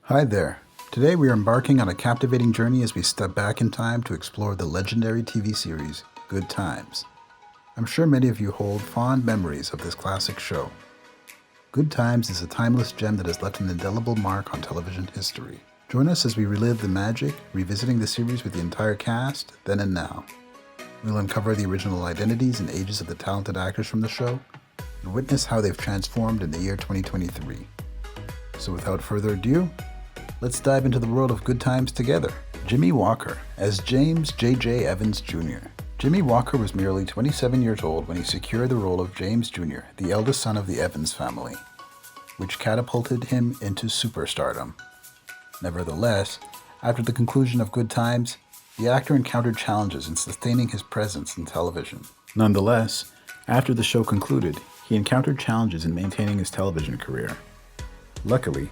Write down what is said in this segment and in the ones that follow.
Hi there. Today we are embarking on a captivating journey as we step back in time to explore the legendary TV series, Good Times. I'm sure many of you hold fond memories of this classic show. Good Times is a timeless gem that has left an indelible mark on television history. Join us as we relive the magic, revisiting the series with the entire cast, then and now. We'll uncover the original identities and ages of the talented actors from the show, and witness how they've transformed in the year 2023. So without further ado, let's dive into the world of Good Times together. Jimmy Walker as James J.J. Evans Jr. Jimmy Walker was merely 27 years old when he secured the role of James Jr., the eldest son of the Evans family, which catapulted him into superstardom. Nevertheless, after the conclusion of Good Times, the actor encountered challenges in sustaining his presence in television. Nonetheless, after the show concluded, he encountered challenges in maintaining his television career. Luckily,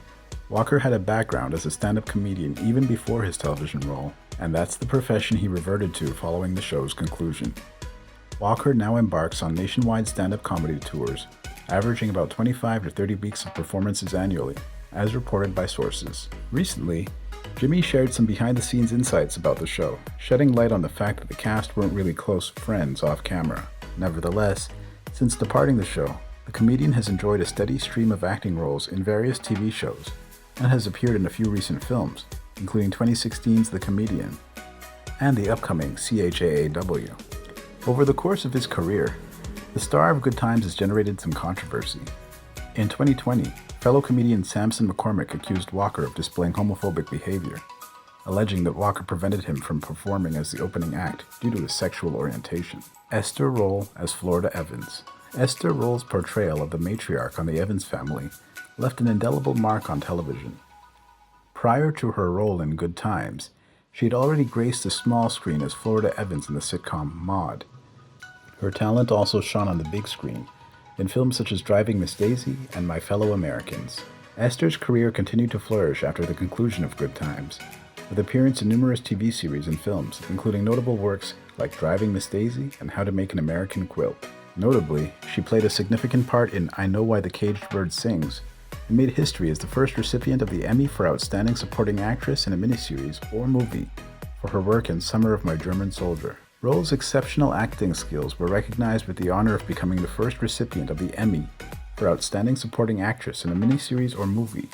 Walker had a background as a stand-up comedian even before his television role, and that's the profession he reverted to following the show's conclusion. Walker now embarks on nationwide stand-up comedy tours, averaging about 25 to 30 weeks of performances annually, as reported by sources. Recently, Jimmy shared some behind-the-scenes insights about the show, shedding light on the fact that the cast weren't really close friends off camera. Nevertheless, since departing the show, the comedian has enjoyed a steady stream of acting roles in various TV shows, and has appeared in a few recent films, including 2016's The Comedian and the upcoming CHAAW. Over the course of his career, the star of Good Times has generated some controversy. In 2020, fellow comedian Samson McCormick accused Walker of displaying homophobic behavior, alleging that Walker prevented him from performing as the opening act due to his sexual orientation. Esther Rolle as Florida Evans. Esther Rolle's portrayal of the matriarch on the Evans family left an indelible mark on television. Prior to her role in Good Times, she had already graced the small screen as Florida Evans in the sitcom Maude. Her talent also shone on the big screen in films such as Driving Miss Daisy and My Fellow Americans. Esther's career continued to flourish after the conclusion of Good Times, with appearance in numerous TV series and films, including notable works like Driving Miss Daisy and How to Make an American Quilt. Notably, she played a significant part in I Know Why the Caged Bird Sings, and made history as the first recipient of the Emmy for Outstanding Supporting Actress in a Miniseries or Movie for her work in Summer of My German Soldier. Rolle's exceptional acting skills were recognized with the honor of becoming the first recipient of the Emmy for Outstanding Supporting Actress in a Miniseries or Movie,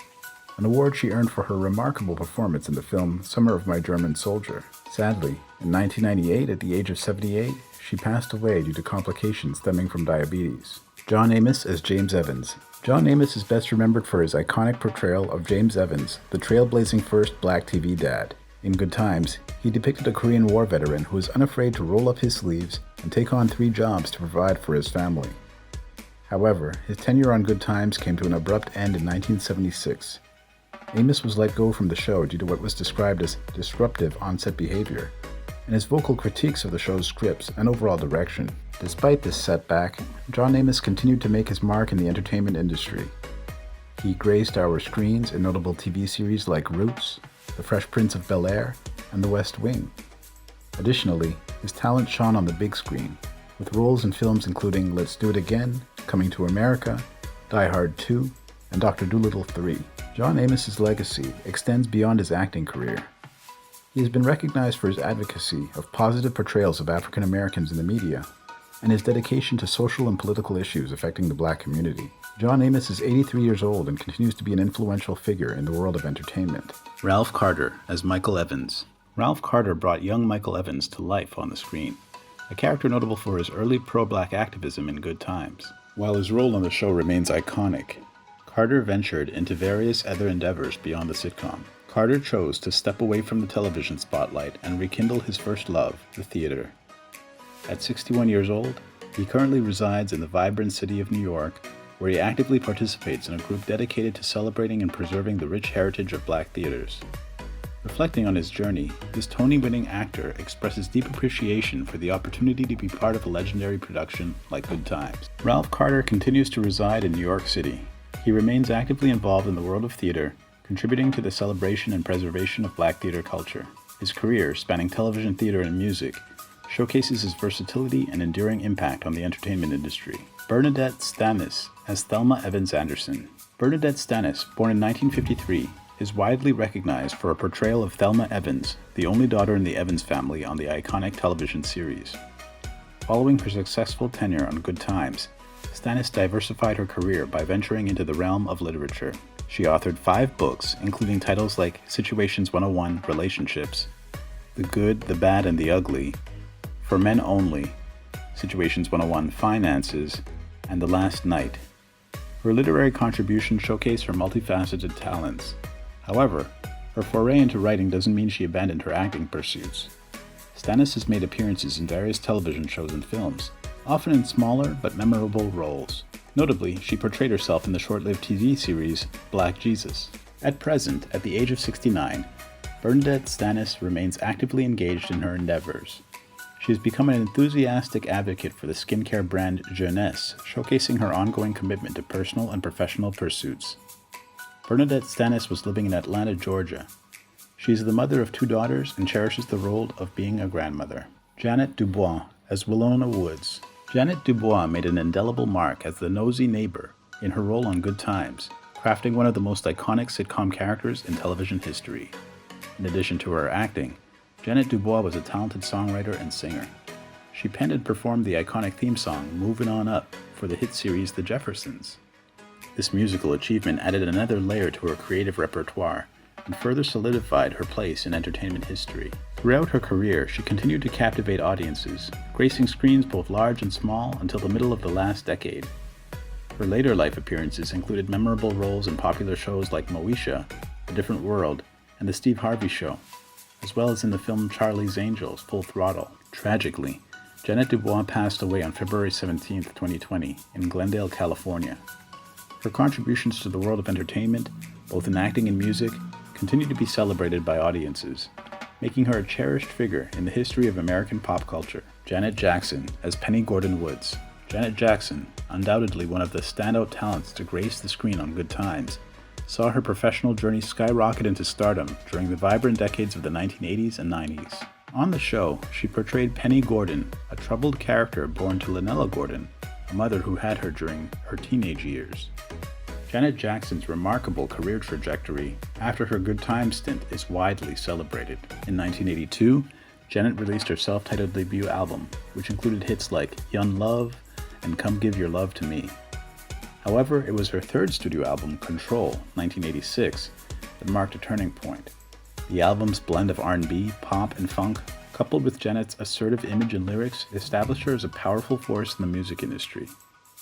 an award she earned for her remarkable performance in the film Summer of My German Soldier. Sadly, in 1998, at the age of 78, she passed away due to complications stemming from diabetes. John Amos as James Evans. John Amos is best remembered for his iconic portrayal of James Evans, the trailblazing first black TV dad. In Good Times, he depicted a Korean War veteran who was unafraid to roll up his sleeves and take on 3 jobs to provide for his family. However, his tenure on Good Times came to an abrupt end in 1976. Amos was let go from the show due to what was described as disruptive on-set behavior, and his vocal critiques of the show's scripts and overall direction. Despite this setback, John Amos continued to make his mark in the entertainment industry. He graced our screens in notable TV series like Roots, The Fresh Prince of Bel-Air, and The West Wing. Additionally, his talent shone on the big screen, with roles in films including Let's Do It Again, Coming to America, Die Hard 2, and Dr. Dolittle 3. John Amos's legacy extends beyond his acting career. He has been recognized for his advocacy of positive portrayals of African Americans in the media, and his dedication to social and political issues affecting the black community. John Amos is 83 years old and continues to be an influential figure in the world of entertainment. Ralph Carter as Michael Evans. Ralph Carter brought young Michael Evans to life on the screen, a character notable for his early pro-black activism in Good Times. While his role on the show remains iconic, Carter ventured into various other endeavors beyond the sitcom. Carter chose to step away from the television spotlight and rekindle his first love, the theater. At 61 years old, he currently resides in the vibrant city of New York, where he actively participates in a group dedicated to celebrating and preserving the rich heritage of black theaters. Reflecting on his journey, this Tony-winning actor expresses deep appreciation for the opportunity to be part of a legendary production like Good Times. Ralph Carter continues to reside in New York City. He remains actively involved in the world of theater, contributing to the celebration and preservation of black theater culture. His career, spanning television, theater, and music, showcases his versatility and enduring impact on the entertainment industry. Bernadette Stanis as Thelma Evans Anderson. Bernadette Stanis, born in 1953, is widely recognized for a portrayal of Thelma Evans, the only daughter in the Evans family on the iconic television series. Following her successful tenure on Good Times, Stanis diversified her career by venturing into the realm of literature. She authored 5 books, including titles like Situations 101 Relationships, The Good, the Bad, and the Ugly, For Men Only, Situations 101 Finances, and The Last Night. Her literary contributions showcase her multifaceted talents. However, her foray into writing doesn't mean she abandoned her acting pursuits. Stanis has made appearances in various television shows and films, often in smaller but memorable roles. Notably, she portrayed herself in the short-lived TV series Black Jesus. At present, at the age of 69, Bernadette Stanis remains actively engaged in her endeavors. She has become an enthusiastic advocate for the skincare brand Jeunesse, showcasing her ongoing commitment to personal and professional pursuits. Bernadette Stanis was living in Atlanta, Georgia. She is the mother of 2 daughters and cherishes the role of being a grandmother. Janet Dubois as Wilona Woods. Janet Dubois made an indelible mark as the nosy neighbor in her role on Good Times, crafting one of the most iconic sitcom characters in television history. In addition to her acting, Janet Dubois was a talented songwriter and singer. She penned and performed the iconic theme song Movin' On Up for the hit series The Jeffersons. This musical achievement added another layer to her creative repertoire and further solidified her place in entertainment history. Throughout her career, she continued to captivate audiences, gracing screens both large and small until the middle of the last decade. Her later life appearances included memorable roles in popular shows like Moesha, A Different World, and The Steve Harvey Show, as well as in the film Charlie's Angels, Full Throttle. Tragically, Janet Dubois passed away on February 17, 2020, in Glendale, California. Her contributions to the world of entertainment, both in acting and music, continue to be celebrated by audiences, making her a cherished figure in the history of American pop culture. Janet Jackson as Penny Gordon Woods. Janet Jackson, undoubtedly one of the standout talents to grace the screen on Good Times, saw her professional journey skyrocket into stardom during the vibrant decades of the 1980s and 90s. On the show, she portrayed Penny Gordon, a troubled character born to Lynella Gordon, a mother who had her during her teenage years. Janet Jackson's remarkable career trajectory after her Good Times stint is widely celebrated. In 1982, Janet released her self-titled debut album, which included hits like Young Love and Come Give Your Love to Me. However, it was her third studio album, Control, 1986, that marked a turning point. The album's blend of R&B, pop, and funk, coupled with Janet's assertive image and lyrics, established her as a powerful force in the music industry.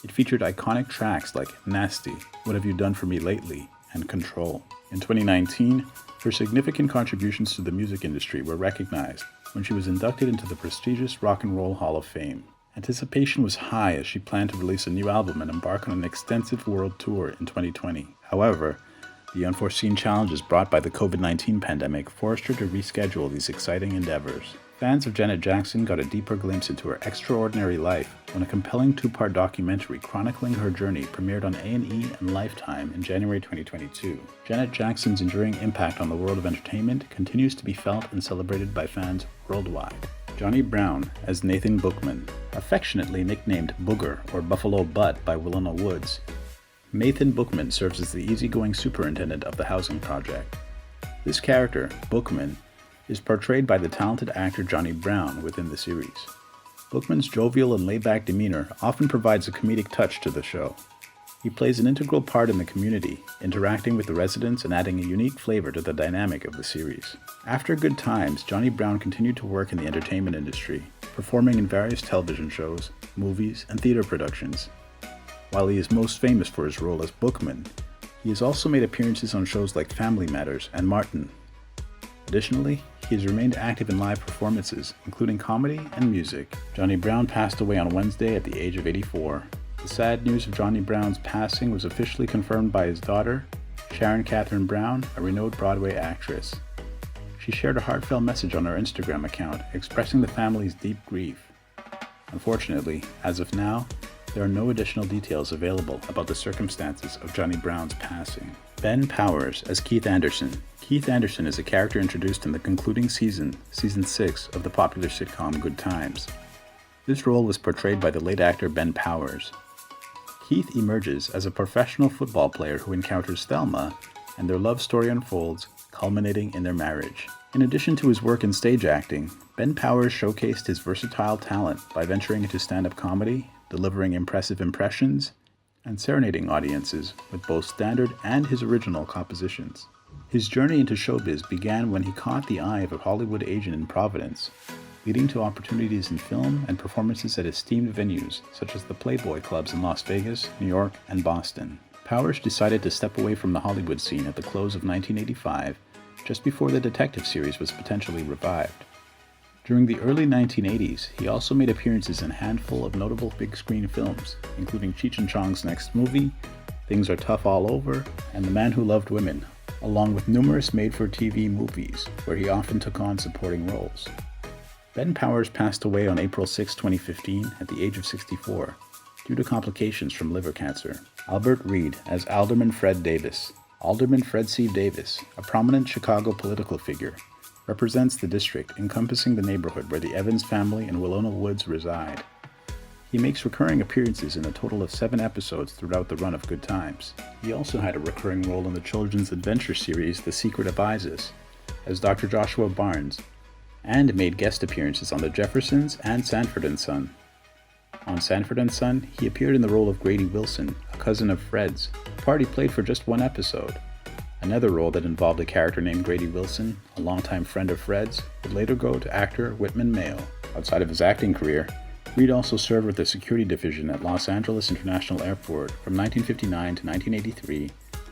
It featured iconic tracks like Nasty, What Have You Done For Me Lately, and Control. In 2019, her significant contributions to the music industry were recognized when she was inducted into the prestigious Rock and Roll Hall of Fame. Anticipation was high as she planned to release a new album and embark on an extensive world tour in 2020. However, the unforeseen challenges brought by the COVID-19 pandemic forced her to reschedule these exciting endeavors. Fans of Janet Jackson got a deeper glimpse into her extraordinary life when a compelling 2-part documentary chronicling her journey premiered on A&E and Lifetime in January 2022. Janet Jackson's enduring impact on the world of entertainment continues to be felt and celebrated by fans worldwide. Johnny Brown as Nathan Bookman, affectionately nicknamed Booger or Buffalo Butt by Wilona Woods. Nathan Bookman serves as the easygoing superintendent of the housing project. This character, Bookman, is portrayed by the talented actor Johnny Brown within the series. Bookman's jovial and laid-back demeanor often provides a comedic touch to the show. He plays an integral part in the community, interacting with the residents and adding a unique flavor to the dynamic of the series. After Good Times, Johnny Brown continued to work in the entertainment industry, performing in various television shows, movies, and theater productions. While he is most famous for his role as Bookman, he has also made appearances on shows like Family Matters and Martin. Additionally, he has remained active in live performances, including comedy and music. Johnny Brown passed away on Wednesday at the age of 84. The sad news of Johnny Brown's passing was officially confirmed by his daughter, Sharon Catherine Brown, a renowned Broadway actress. She shared a heartfelt message on her Instagram account, expressing the family's deep grief. Unfortunately, as of now, there are no additional details available about the circumstances of Johnny Brown's passing. Ben Powers as Keith Anderson. Keith Anderson is a character introduced in the concluding season 6, of the popular sitcom Good Times. This role was portrayed by the late actor Ben Powers. Keith emerges as a professional football player who encounters Thelma and their love story unfolds, culminating in their marriage. In addition to his work in stage acting, Ben Powers showcased his versatile talent by venturing into stand-up comedy, delivering impressive impressions, and serenading audiences with both standard and his original compositions. His journey into showbiz began when he caught the eye of a Hollywood agent in Providence, leading to opportunities in film and performances at esteemed venues such as the Playboy clubs in Las Vegas, New York, and Boston. Powers decided to step away from the Hollywood scene at the close of 1985, just before the detective series was potentially revived. During the early 1980s, he also made appearances in a handful of notable big-screen films, including Cheech and Chong's next movie, Things Are Tough All Over, and The Man Who Loved Women, along with numerous made-for-TV movies, where he often took on supporting roles. Ben Powers passed away on April 6, 2015, at the age of 64, due to complications from liver cancer. Albert Reed as Alderman Fred Davis. Alderman Fred C. Davis, a prominent Chicago political figure, represents the district encompassing the neighborhood where the Evans family in Wilona Woods reside. He makes recurring appearances in a total of 7 episodes throughout the run of Good Times. He also had a recurring role in the children's adventure series The Secret of Isis as Dr. Joshua Barnes, and made guest appearances on The Jeffersons and Sanford & Son. On Sanford & Son, he appeared in the role of Grady Wilson, a cousin of Fred's, a part he played for just 1 episode. Another role that involved a character named Grady Wilson, a longtime friend of Fred's, would later go to actor Whitman Mayo. Outside of his acting career, Reed also served with the security division at Los Angeles International Airport from 1959 to 1983,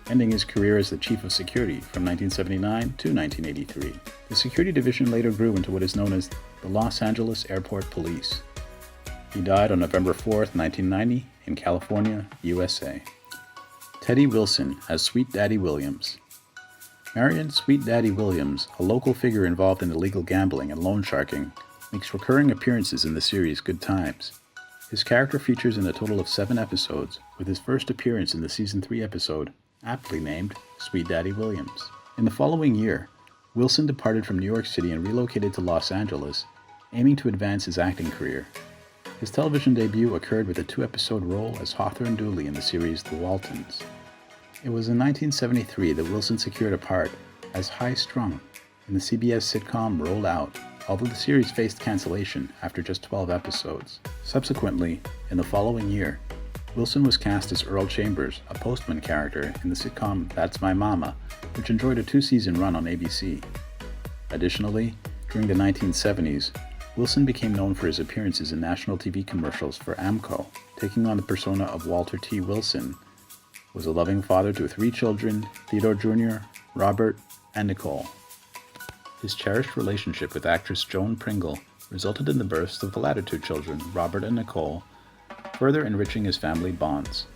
ending his career as the chief of security from 1979 to 1983. The security division later grew into what is known as the Los Angeles Airport Police. He died on November 4, 1990, in California, USA. Teddy Wilson as Sweet Daddy Williams. Marion Sweet Daddy Williams, a local figure involved in illegal gambling and loan sharking, makes recurring appearances in the series Good Times. His character features in a total of 7 episodes, with his first appearance in the Season 3 episode, aptly named Sweet Daddy Williams. In the following year, Wilson departed from New York City and relocated to Los Angeles, aiming to advance his acting career. His television debut occurred with a 2-episode role as Hawthorne Dooley in the series The Waltons. It was in 1973 that Wilson secured a part as High Strung in the CBS sitcom Rolled Out, although the series faced cancellation after just 12 episodes. Subsequently, in the following year, Wilson was cast as Earl Chambers, a postman character in the sitcom That's My Mama, which enjoyed a 2-season run on ABC. Additionally, during the 1970s, Wilson became known for his appearances in national TV commercials for AMCO, taking on the persona of Walter T. Wilson, was a loving father to 3 children, Theodore Jr., Robert, and Nicole. His cherished relationship with actress Joan Pringle resulted in the births of the latter 2 children, Robert and Nicole, further enriching his family bonds.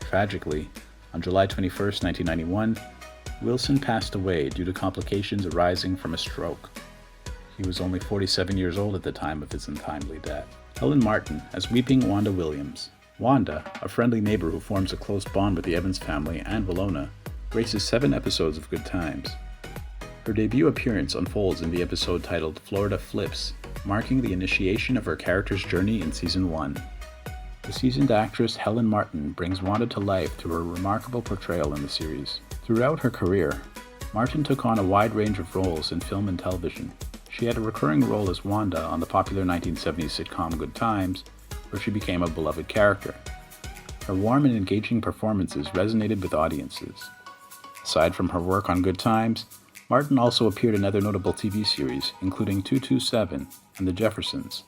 Tragically, on July 21, 1991, Wilson passed away due to complications arising from a stroke. He was only 47 years old at the time of his untimely death. Helen Martin as Weeping Wanda Williams. Wanda, a friendly neighbor who forms a close bond with the Evans family and Wilona, graces 7 episodes of Good Times. Her debut appearance unfolds in the episode titled Florida Flips, marking the initiation of her character's journey in Season 1. The seasoned actress Helen Martin brings Wanda to life through her remarkable portrayal in the series. Throughout her career, Martin took on a wide range of roles in film and television. She had a recurring role as Wanda on the popular 1970s sitcom Good Times, where she became a beloved character. Her warm and engaging performances resonated with audiences. Aside from her work on Good Times, Martin also appeared in other notable TV series, including 227 and The Jeffersons.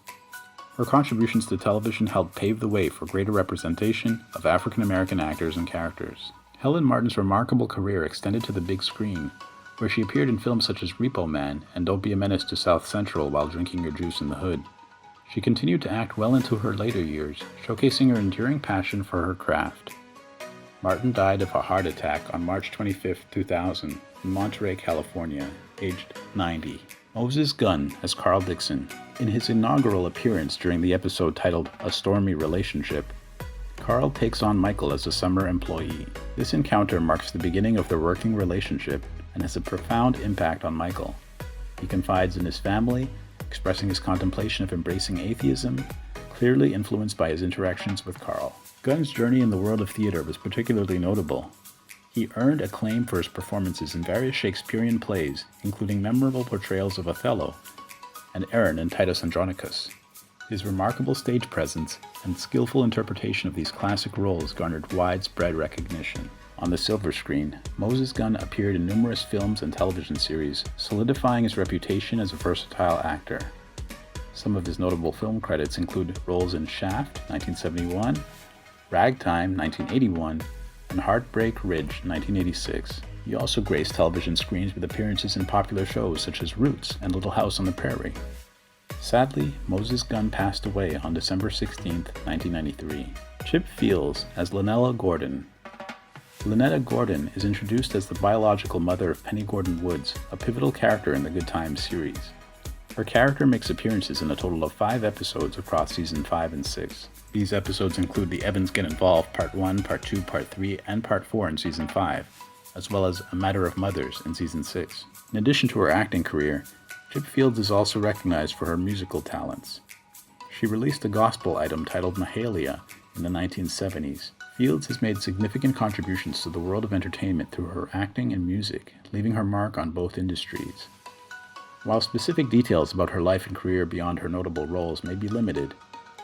Her contributions to television helped pave the way for greater representation of African American actors and characters. Helen Martin's remarkable career extended to the big screen, where she appeared in films such as Repo Man and Don't Be a Menace to South Central While Drinking Your Juice in the Hood. She continued to act well into her later years, showcasing her enduring passion for her craft. Martin died of a heart attack on March 25, 2000, in Monterey, California, aged 90. Moses Gunn as Carl Dixon. In his inaugural appearance during the episode titled A Stormy Relationship, Carl takes on Michael as a summer employee. This encounter marks the beginning of their working relationship and has a profound impact on Michael. He confides in his family, expressing his contemplation of embracing atheism, clearly influenced by his interactions with Carl. Gunn's journey in the world of theater was particularly notable. He earned acclaim for his performances in various Shakespearean plays, including memorable portrayals of Othello and Aaron in Titus Andronicus. His remarkable stage presence and skillful interpretation of these classic roles garnered widespread recognition. On the silver screen, Moses Gunn appeared in numerous films and television series, solidifying his reputation as a versatile actor. Some of his notable film credits include roles in Shaft, 1971, Ragtime, 1981, and Heartbreak Ridge, 1986. He also graced television screens with appearances in popular shows such as Roots and Little House on the Prairie. Sadly, Moses Gunn passed away on December 16, 1993. Chip Fields as Lynetta Gordon. Lynetta Gordon is introduced as the biological mother of Penny Gordon Woods, a pivotal character in the Good Times series. Her character makes appearances in a total of 5 episodes across season 5 and 6. These episodes include the Evans Get Involved Part 1, Part 2, Part 3, and Part 4 in season 5, as well as A Matter of Mothers in season 6. In addition to her acting career, Chip Fields is also recognized for her musical talents. She released a gospel item titled Mahalia in the 1970s. Fields has made significant contributions to the world of entertainment through her acting and music, leaving her mark on both industries. While specific details about her life and career beyond her notable roles may be limited,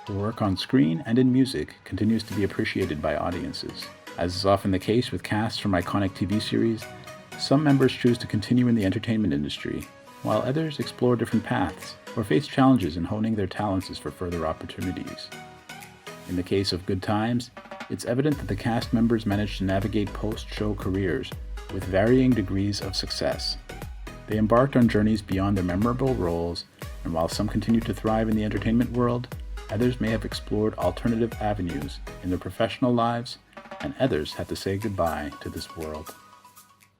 her work on screen and in music continues to be appreciated by audiences. As is often the case with casts from iconic TV series, some members choose to continue in the entertainment industry, while others explore different paths or face challenges in honing their talents for further opportunities. In the case of Good Times, it's evident that the cast members managed to navigate post-show careers with varying degrees of success. They embarked on journeys beyond their memorable roles, and while some continue to thrive in the entertainment world, others may have explored alternative avenues in their professional lives, and others had to say goodbye to this world.